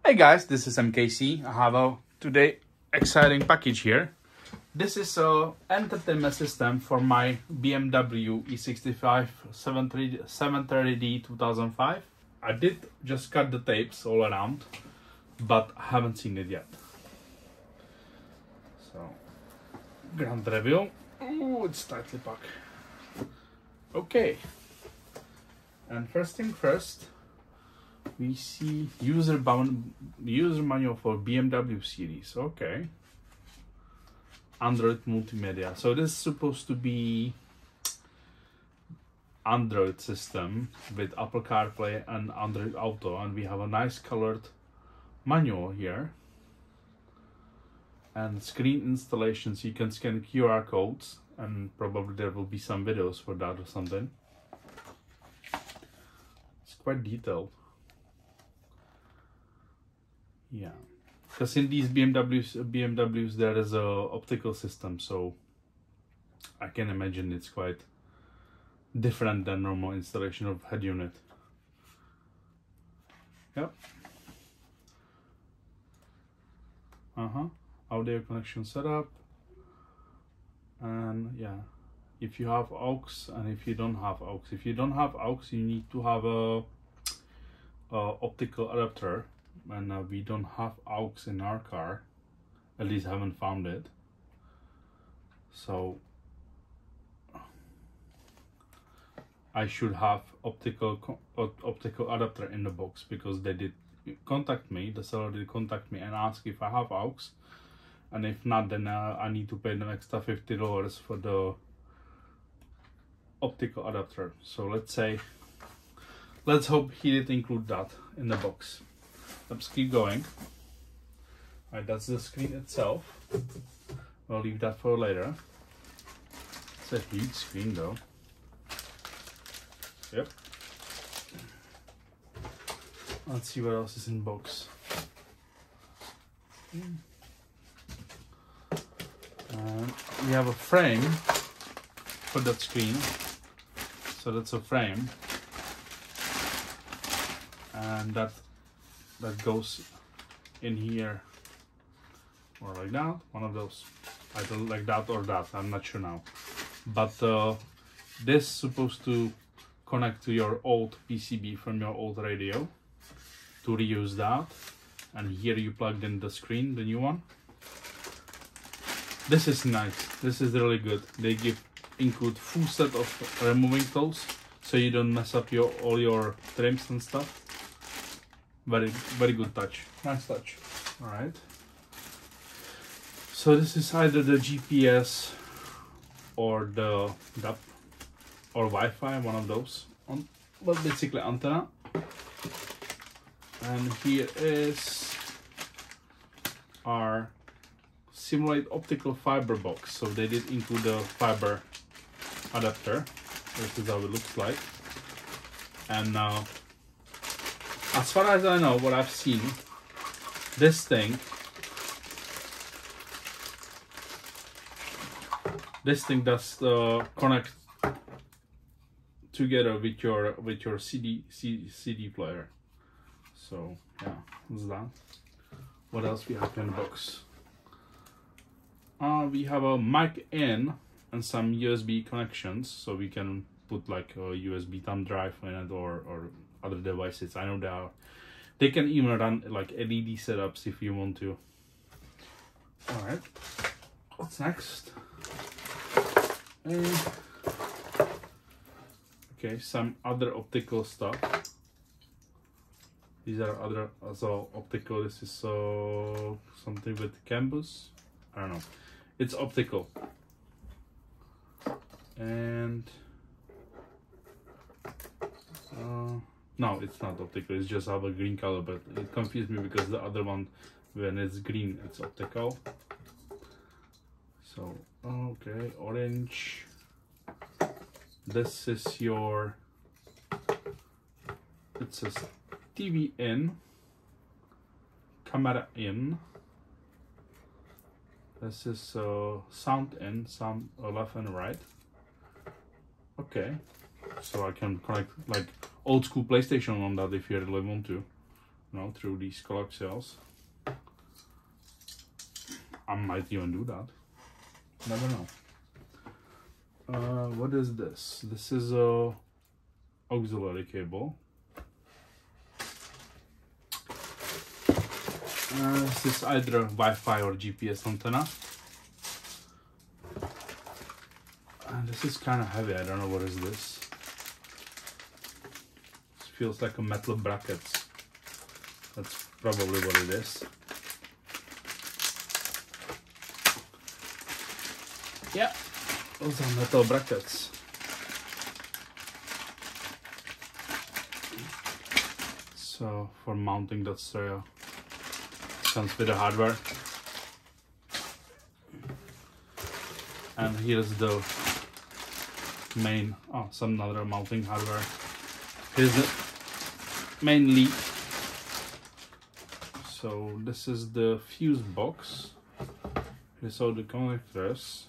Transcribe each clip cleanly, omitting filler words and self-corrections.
Hey guys, this is MKC. I have a today exciting package here. This is a entertainment system for my BMW E65 730D 2005. I did just cut the tapes all around, but I haven't seen it yet. So, grand review. Oh, it's tightly packed. Okay. And first thing first, we see user manual for BMW series. Okay. Android multimedia. So this is supposed to be Android system with Apple CarPlay and Android Auto, and we have a nice colored manual here. And screen installations, you can scan QR codes, and probably there will be some videos for that or something. It's quite detailed. Yeah, because in these BMWs there is a optical system, so I can imagine it's quite different than normal installation of head unit. Yep. Audio connection setup, and yeah, if you have aux and if you don't have aux. If you don't have aux, you need to have a optical adapter. And we don't have aux in our car, at least haven't found it. So I should have optical adapter in the box, because they did contact me, the seller did contact me and ask if I have aux, and if not, then I need to pay them extra $50 for the optical adapter. So let's hope he did include that in the box. Let's keep going. Alright, that's the screen itself. I'll leave that for later. It's a huge screen though. Yep. Let's see what else is in the box. And we have a frame for that screen. So that's a frame. And that goes in here, or like that, one of those, either like that or that, I'm not sure now. But this is supposed to connect to your old PCB from your old radio to reuse that, and here you plugged in the screen, the new one. This is nice, this is really good. They include full set of removing tools, so you don't mess up all your trims and stuff. Very good touch, nice touch. All right, so this is either the GPS or the DAP or Wi-Fi, one of those, well, basically antenna. And here is our simulate optical fiber box. So they did include the fiber adapter. This is how it looks like. And now, as far as I know, what I've seen, this thing does connect together with your CD player. So yeah, that's that. What else we have in the box? We have a mic in and some USB connections, so we can put like a USB thumb drive in it or other devices. I know they can even run like LED setups if you want to. All right, what's next? Okay, some other optical stuff. These are other also optical. This is something with campus. I don't know. It's optical. And no, it's not optical, it's just have a green color, but it confused me because the other one, when it's green, it's optical. So, okay, orange. This is your, it says TV in, camera in. This is sound in, sound left and right. Okay, so I can connect like old school PlayStation on that if you really want to. you know, through these coaxials. I might even do that. Never know. What is this? This is a auxiliary cable. This is either Wi-Fi or GPS antenna. And this is kind of heavy. I don't know what is this. It feels like a metal brackets. That's probably what it is. Yeah, those are metal brackets. So for mounting that stereo, comes with the hardware. And here's the main, some other mounting hardware. Here's the main lead. So this is the fuse box. Here's all the connectors.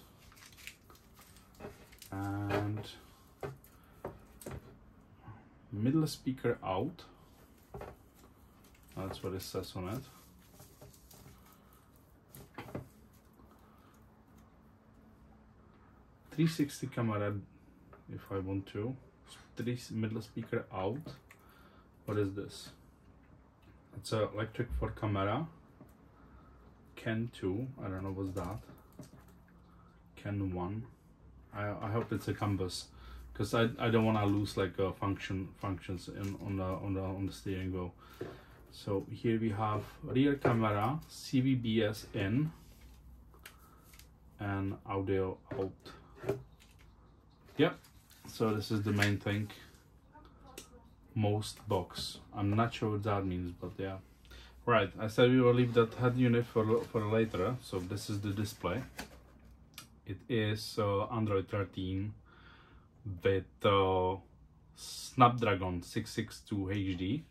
And middle speaker out. That's what it says on it. .360 camera if I want to. Middle speaker out. What is this? It's a electric for camera. Can 2. I don't know what's that. Can 1. I hope it's a canvas, because I don't want to lose like functions on the steering wheel. So here we have rear camera, CVBS in, and audio out. Yep. So this is the main thing. Most box. I'm not sure what that means, but yeah. Right. I said we will leave that head unit for later. So this is the display. It is Android 13 with Snapdragon 662 HD,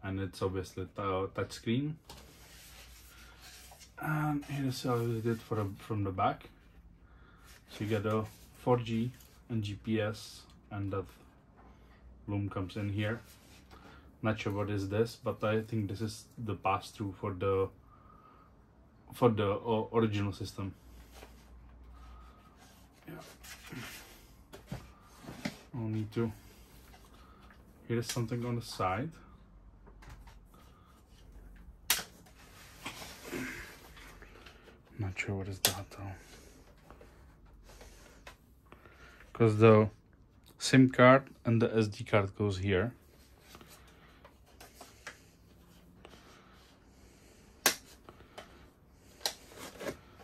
and it's obviously touchscreen. And here's how it did from the back. So you get a 4G and GPS, and that loom comes in here. Not sure what is this, but I think this is the pass-through for the original system. Yeah. I'll need to. Here's something on the side. Not sure what is that though. Because the SIM card and the SD card goes here.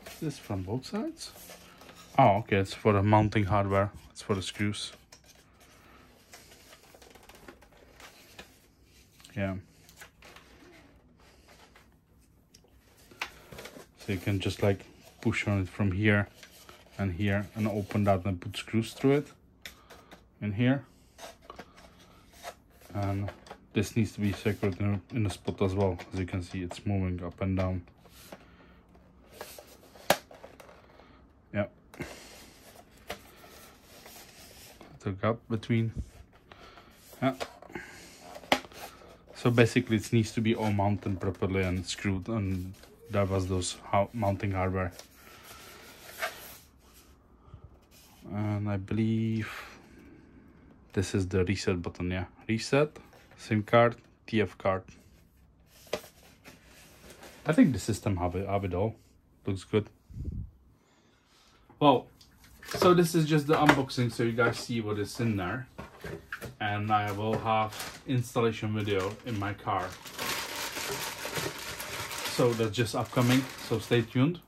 Is this from both sides? Oh, okay, it's for the mounting hardware. It's for the screws. Yeah. So you can just like push on it from here and here and open that and put screws through it in here. And this needs to be secured in a spot as well. As you can see, it's moving up and down. Yeah. The gap between. Yeah. So basically it needs to be all mounted properly and screwed, and that was those mounting hardware. And I believe this is the reset button. Yeah, reset, SIM card, TF card. I think the system have it all. Looks good. Well, so this is just the unboxing, so you guys see what is in there. And I will have installation video in my car. So that's just upcoming, so stay tuned.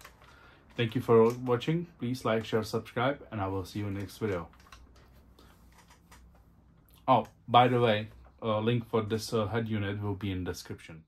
Thank you for watching. Please like, share, subscribe, and I will see you in the next video. Oh, by the way, a link for this head unit will be in the description.